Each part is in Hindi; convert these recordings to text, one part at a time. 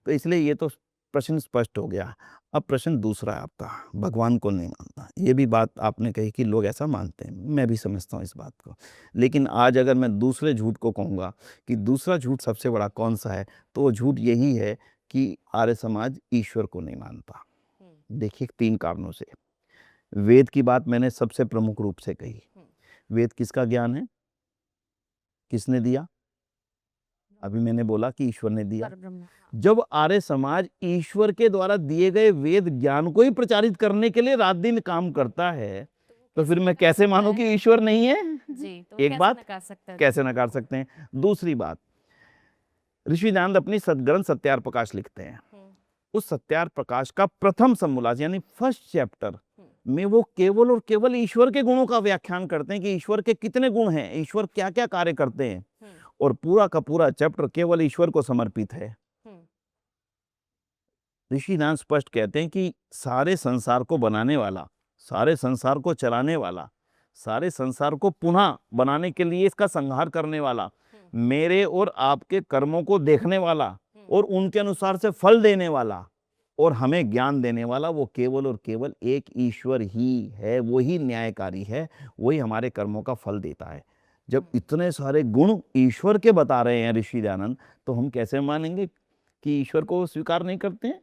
तो इसलिए ये तो प्रश्न स्पष्ट हो गया। अब प्रश्न दूसरा है आपका, भगवान को नहीं मानना। ये भी बात आपने कही कि लोग ऐसा मानते हैं, मैं भी समझता हूँ इस बात को। लेकिन आज अगर मैं दूसरे झूठ को कहूँगा कि दूसरा झूठ सबसे बड़ा कौन-सा है, तो वो झूठ यही है कि आर्य समाज ईश्वर को नहीं मानता। देखिए 3 कारणों से। वेद की बात मैंने सबसे प्रमुख रूप से कही। वेद किसका ज्ञान है? किसने दिया? अभी मैंने बोला कि ईश्वर ने दिया। जब आर्य समाज ईश्वर के द्वारा दिए गए वेद ज्ञान को ही प्रचारित करने के लिए रात दिन काम करता है, तो फिर मैं कैसे मानूं कि ईश्वर नहीं है? जी, तो एक बात कैसे हैं? नकार सकते हैं। दूसरी बात, ऋषि दयानंद अपनी सदग्रंथ सत्यार प्रकाश लिखते हैं। उस सत्यार प्रकाश का प्रथम समोल्लास यानी फर्स्ट चैप्टर में वो केवल और केवल ईश्वर के गुणों का व्याख्यान करते हैं कि ईश्वर के कितने गुण हैं, ईश्वर क्या क्या कार्य करते हैं, और पूरा का पूरा चैप्टर केवल ईश्वर को समर्पित है। ऋषि दयानंद स्पष्ट कहते हैं कि सारे संसार को बनाने वाला, सारे संसार को चलाने वाला, सारे संसार को पुनः बनाने के लिए इसका संहार करने वाला, मेरे और आपके कर्मों को देखने वाला और उनके अनुसार से फल देने वाला और हमें ज्ञान देने वाला, वो केवल और केवल एक ईश्वर ही है। वही न्यायकारी है, वही हमारे कर्मों का फल देता है। जब इतने सारे गुण ईश्वर के बता रहे हैं ऋषि दयानंद, तो हम कैसे मानेंगे कि ईश्वर को स्वीकार नहीं करते हैं?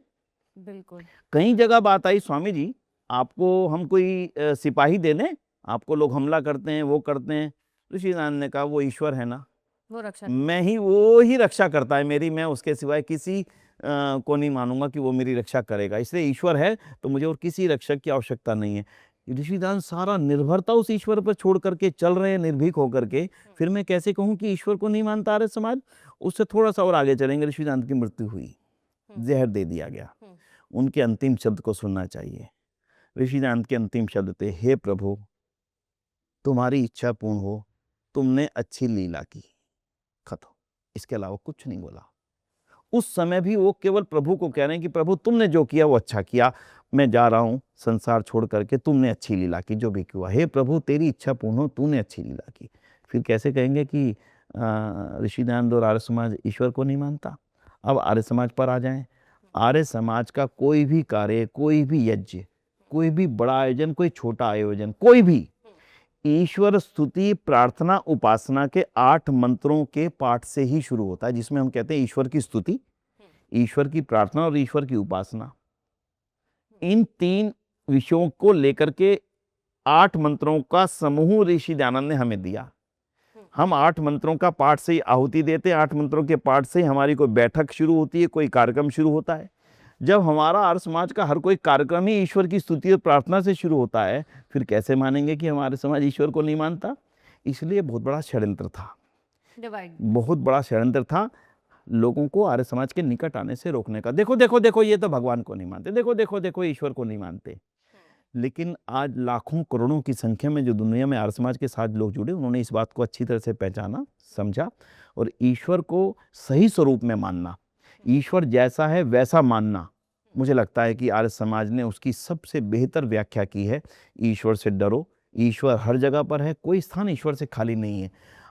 बिल्कुल। कई जगह बात आई, स्वामी जी आपको हम कोई सिपाही दे दें, आपको लोग हमला करते हैं, वो करते हैं। ऋषि दयानंद ने कहा वो ईश्वर है ना, वो रक्षा वो ही रक्षा करता है मेरी, मैं उसके सिवाय किसी को नहीं मानूंगा कि वो मेरी रक्षा करेगा। इसलिए ईश्वर है तो मुझे और किसी रक्षक की आवश्यकता नहीं है। ऋषि दयानंद सारा निर्भरता उस ईश्वर पर छोड़ करके चल रहे हैं, निर्भीक होकर के। फिर मैं कैसे कहूं कि ईश्वर को नहीं मानता आर्य समाज? उससे थोड़ा सा और आगे चलेंगे। ऋषि दयानंद की मृत्यु हुई, जहर दे दिया गया। उनके अंतिम शब्द को सुनना चाहिए। ऋषि दयानंद के अंतिम शब्द थे, हे प्रभु तुम्हारी इच्छा पूर्ण हो, तुमने अच्छी लीला की। खत्म, इसके अलावा कुछ नहीं बोला। उस समय भी वो केवल प्रभु को कह रहे हैं कि प्रभु तुमने जो किया वो अच्छा किया, मैं जा रहा हूं संसार छोड़ करके, तुमने अच्छी लीला की, जो भी किया। हे प्रभु तेरी इच्छा पूर्ण हो, तूने अच्छी लीला की। फिर कैसे कहेंगे कि ऋषि दयानंद और आर्य समाज ईश्वर को नहीं मानता? अब आर्य समाज पर आ जाएं। आर्य समाज का कोई भी कार्य, कोई भी यज्ञ, कोई भी बड़ा आयोजन, कोई छोटा आयोजन, कोई भी ईश्वर स्तुति प्रार्थना उपासना के 8 मंत्रों के पाठ से ही शुरू होता है, जिसमें हम कहते हैं ईश्वर की स्तुति, ईश्वर की प्रार्थना और ईश्वर की उपासना। इन 3 विषयों को लेकर के 8 मंत्रों का समूह ऋषि दयानंद ने हमें दिया। हम 8 मंत्रों का पाठ से ही आहुति देते हैं, 8 मंत्रों के पाठ से ही हमारी कोई बैठक शुरू होती है, कोई कार्यक्रम शुरू होता है। जब हमारा आर्य समाज का हर कोई कार्यक्रम ही ईश्वर की स्तुति और प्रार्थना से शुरू होता है, फिर कैसे मानेंगे कि हमारे समाज ईश्वर को नहीं मानता? इसलिए बहुत बड़ा षड्यंत्र था, बहुत बड़ा षड्यंत्र था लोगों को आर्य समाज के निकट आने से रोकने का। देखो देखो देखो, ये तो भगवान को नहीं मानते, देखो देखो देखो ईश्वर को नहीं मानते। लेकिन आज लाखों करोड़ों की संख्या में जो दुनिया में आर्य समाज के साथ लोग जुड़े, उन्होंने इस बात को अच्छी तरह से पहचाना, समझा, और ईश्वर को सही स्वरूप में मानना, ईश्वर जैसा है वैसा मानना, मुझे लगता है कि आर्य समाज ने उसकी सबसे बेहतर व्याख्या की है। ईश्वर से डरो, ईश्वर हर जगह पर है, कोई स्थान ईश्वर से खाली नहीं है।